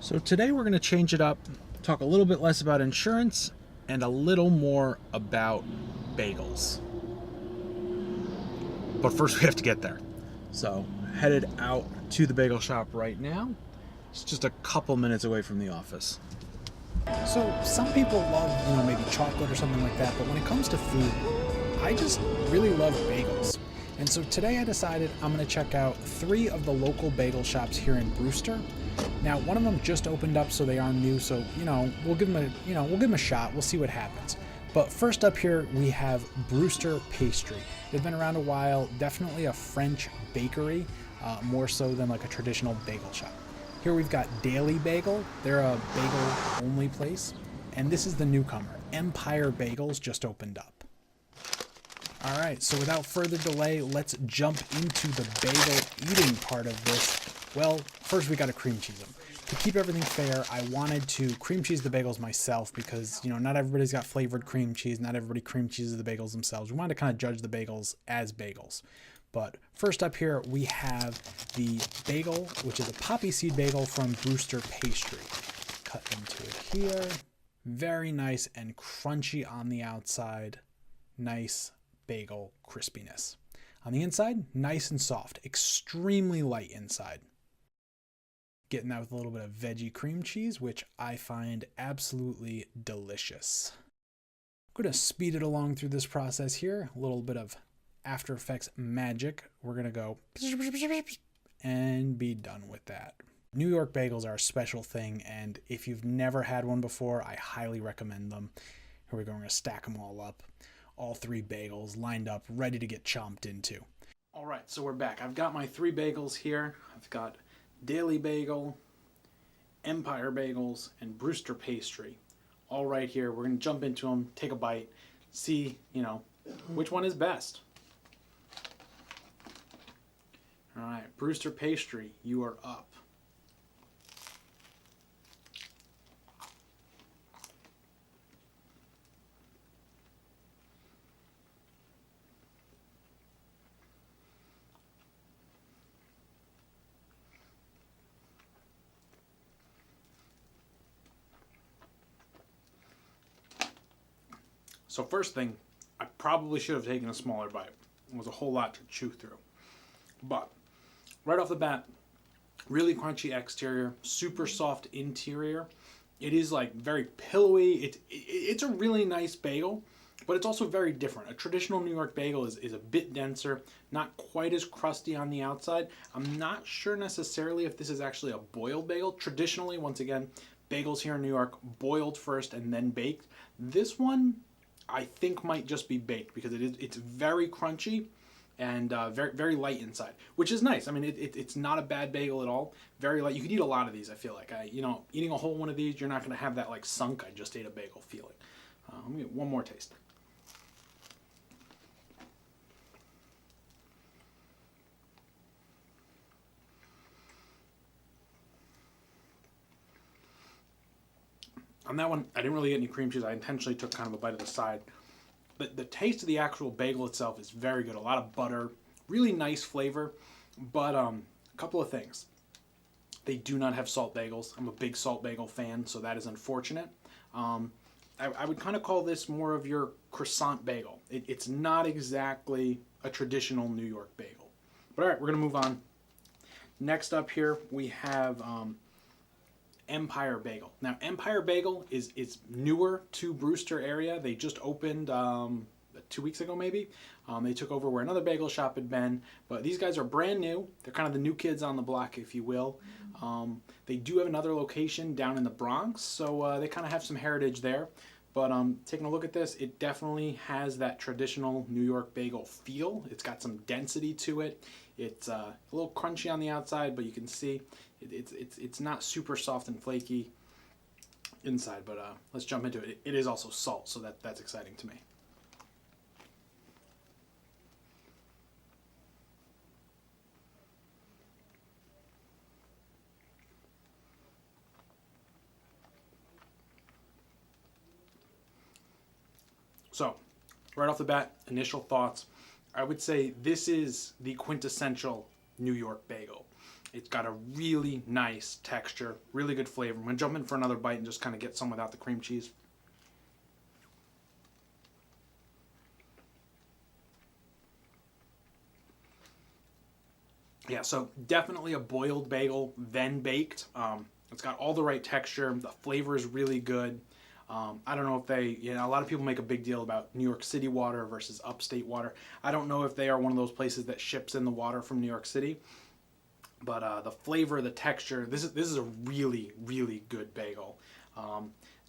So today we're going to change it up, talk a little bit less about insurance and a little more about bagels. But first we have to get there. So headed out to the bagel shop right now. It's just a couple minutes away from the office. So some people love, maybe chocolate or something like that, but when it comes to food, I just really love bagels. And so today I decided I'm going to check out 3 of the local bagel shops here in Brewster. Now, one of them just opened up, so they are new, so, we'll give them a shot. We'll see what happens. But first up here, we have Brewster Pastry. They've been around a while, definitely a French bakery, more so than like a traditional bagel shop. Here we've got Daily Bagel. They're a bagel-only place. And this is the newcomer. Empire Bagels just opened up. All right, so without further delay, let's jump into the bagel eating part of this. Well, first we got to cream cheese them. To keep everything fair, I wanted to cream cheese the bagels myself because, not everybody's got flavored cream cheese. Not everybody cream cheeses the bagels themselves. We wanted to kind of judge the bagels as bagels. But first up here, we have the bagel, which is a poppy seed bagel from Brewster Pastry. Cut into it here. Very nice and crunchy on the outside. Nice bagel crispiness. On the inside, nice and soft. Extremely light inside. Getting that with a little bit of veggie cream cheese, which I find absolutely delicious. I'm going to speed it along through this process here. A little bit of After Effects magic. We're going to go and be done with that. New York bagels are a special thing, and if you've never had one before, I highly recommend them. Here we go. We're going to stack them all up. All 3 bagels lined up, ready to get chomped into. All right, so we're back. I've got my 3 bagels here. I've got Daily Bagel, Empire Bagels, and Brewster Pastry. All right here. We're going to jump into them, take a bite, see, which one is best. All right, Brewster Pastry, you are up. So first thing, I probably should have taken a smaller bite. It was a whole lot to chew through. But right off the bat, really crunchy exterior, super soft interior. It is like very pillowy. It's a really nice bagel, but it's also very different. A traditional New York bagel is a bit denser, not quite as crusty on the outside. I'm not sure necessarily if this is actually a boiled bagel. Traditionally, once again, bagels here in New York, boiled first and then baked. This one, I think, might just be baked because it's very crunchy and very, very light inside, which is nice. I mean, it's not a bad bagel at all. Very light. You could eat a lot of these, I feel like. Eating a whole one of these, you're not going to have that like sunk, I just ate a bagel feeling. Let me get one more taste. On that one, I didn't really get any cream cheese. I intentionally took kind of a bite of the side. But the taste of the actual bagel itself is very good. A lot of butter, really nice flavor. But a couple of things. They do not have salt bagels. I'm a big salt bagel fan, so that is unfortunate. I would kind of call this more of your croissant bagel. It's not exactly a traditional New York bagel. But all right, we're going to move on. Next up here, we have Empire Bagel. Now, Empire Bagel is newer to Brewster area. They just opened 2 weeks ago, maybe. They took over where another bagel shop had been, but these guys are brand new. They're kind of the new kids on the block, if you will. They do have another location down in the Bronx, so they kind of have some heritage there. But taking a look at this, it definitely has that traditional New York bagel feel. It's got some density to it. It's a little crunchy on the outside, but you can see it's not super soft and flaky inside. But let's jump into it. It is also salt, so that's exciting to me. So, right off the bat, initial thoughts. I would say this is the quintessential New York bagel. It's got a really nice texture, really good flavor. I'm going to jump in for another bite and just kind of get some without the cream cheese. Yeah, so definitely a boiled bagel, then baked. It's got all the right texture. The flavor is really good. I don't know if they, a lot of people make a big deal about New York City water versus upstate water. I don't know if they are one of those places that ships in the water from New York City. But the flavor, the texture, this is a really, really good bagel.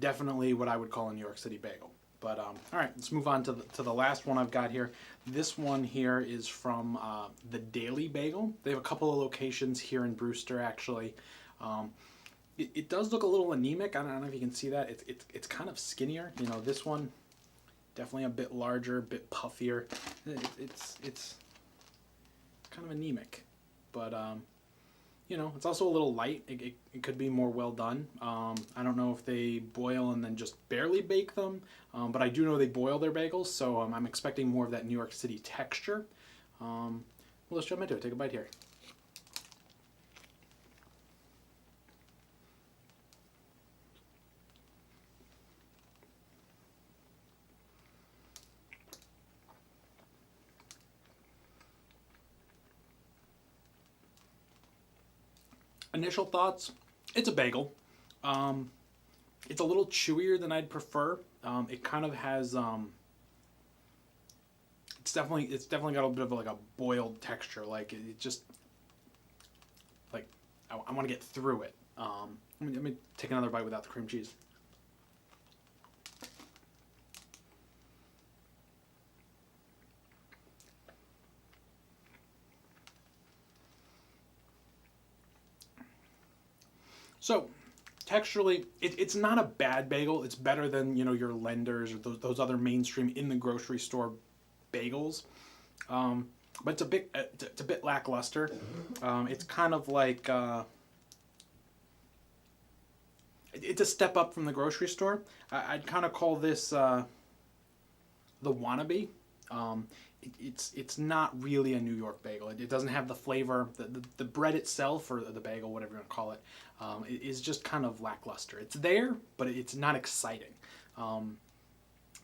Definitely what I would call a New York City bagel. But all right, let's move on to the last one I've got here. This one here is from the Daily Bagel. They have a couple of locations here in Brewster, actually. It does look a little anemic. I don't know if you can see that. It's kind of skinnier. This one definitely a bit larger, a bit puffier. It's kind of anemic, but it's also a little light. It could be more well done. I don't know if they boil and then just barely bake them, but I do know they boil their bagels, so I'm expecting more of that New York City texture. Well, let's jump into it. Take a bite here. Initial thoughts, it's a bagel. It's a little chewier than I'd prefer. It kind of has, it's definitely got a bit of like a boiled texture. Like it just, like I want to get through it. Let me take another bite without the cream cheese. So, texturally, it's not a bad bagel. It's better than your Lenders or those other mainstream in the grocery store bagels. But it's a bit lackluster. It's kind of like it's a step up from the grocery store. I'd kind of call this the wannabe. It's not really a New York bagel. It doesn't have the flavor. The bread itself, or the bagel, whatever you want to call it, is just kind of lackluster. It's there, but it's not exciting.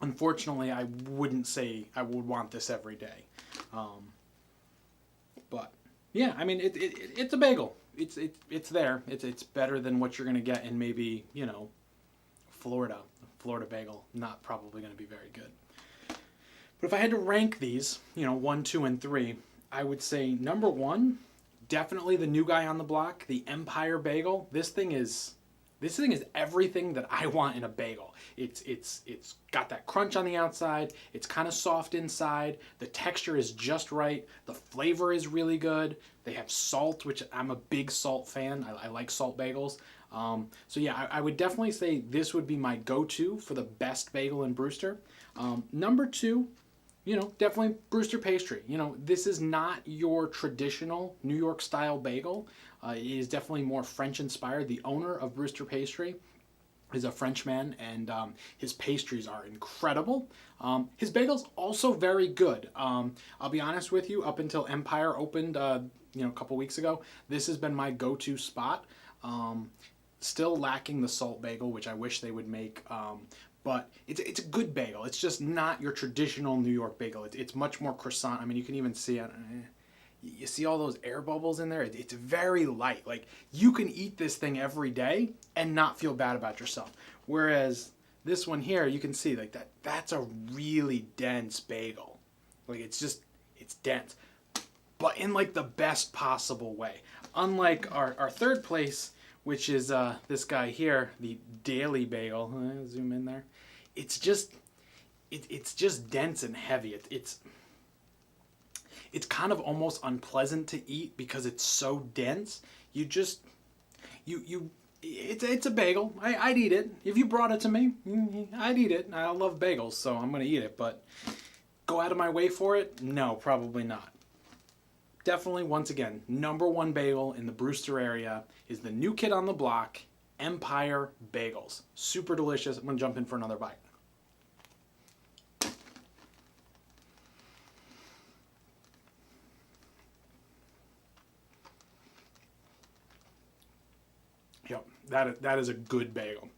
Unfortunately, I wouldn't say I would want this every day. But yeah, I mean, it's a bagel. It's there. It's better than what you're gonna get in maybe Florida. Florida bagel, not probably gonna be very good. But if I had to rank these, 1, 2, and 3, I would say number 1, definitely the new guy on the block, the Empire Bagel. This thing is everything that I want in a bagel. It's got that crunch on the outside. It's kind of soft inside. The texture is just right. The flavor is really good. They have salt, which I'm a big salt fan. I like salt bagels. So yeah, I would definitely say this would be my go-to for the best bagel in Brewster. Number 2, definitely Brewster Pastry. This is not your traditional New York style bagel. It is definitely more French inspired. The owner of Brewster Pastry is a Frenchman, and his pastries are incredible. His bagel's also very good. I'll be honest with you, up until Empire opened, a couple weeks ago, this has been my go-to spot. Still lacking the salt bagel, which I wish they would make. But it's a good bagel. It's just not your traditional New York bagel. It's much more croissant. I mean, you can even see it. You see all those air bubbles in there? It's very light. Like, you can eat this thing every day and not feel bad about yourself. Whereas this one here, you can see like that's a really dense bagel. Like, it's dense. But in like the best possible way. Unlike our third place, which is this guy here, the Daily Bagel. Zoom in there. It's just dense and heavy. It's kind of almost unpleasant to eat because it's so dense. It's a bagel. I'd eat it if you brought it to me. I'd eat it. I love bagels, so I'm gonna eat it. But go out of my way for it? No, probably not. Definitely, once again, number 1 bagel in the Brewster area is the new kid on the block, Empire Bagels. Super delicious. I'm going to jump in for another bite. Yep, that is a good bagel.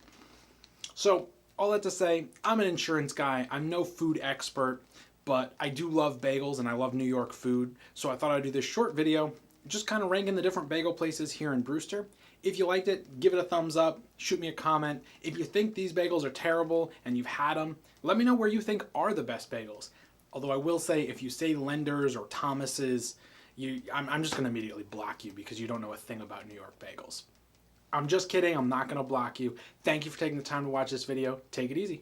So, all that to say, I'm an insurance guy. I'm no food expert, but I do love bagels and I love New York food. So I thought I'd do this short video, just kind of ranking the different bagel places here in Brewster. If you liked it, give it a thumbs up, shoot me a comment. If you think these bagels are terrible and you've had them, let me know where you think are the best bagels. Although I will say, if you say Lender's or Thomas's, I'm just going to immediately block you because you don't know a thing about New York bagels. I'm just kidding. I'm not going to block you. Thank you for taking the time to watch this video. Take it easy.